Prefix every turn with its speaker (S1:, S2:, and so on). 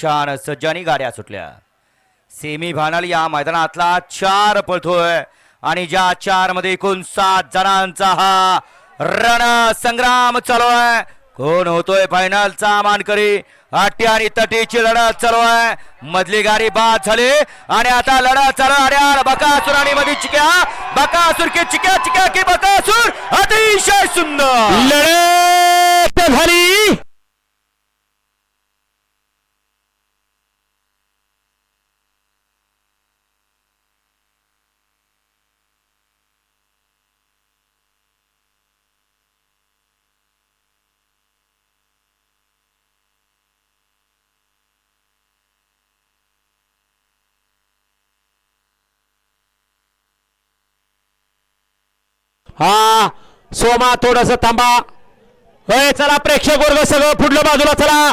S1: छान सज्जानी गाड्या सुटल्या. सेमी फायनल या मैदानातला 4 पळतोय आणि ज्या 4 मध्ये एकूण 7 जणांचा हा रण संग्राम चालू आहे. कोण होतोय फायनलचा मानकरी. अट्टी आणि तटीची लढत चालू आहे. मधली गाडी बाद झाली आणि आता लढत चालू आहे. बकासूर आणि मध्ये चिक्या. बकासूर की चिक्या, चिक्या की बकासूर. अतिशय सुंदर
S2: लढत झाली. हा सोमा थोडस थांबा. होय चला प्रेक्षक वर्ग सगळं पुढलं बाजूला चला.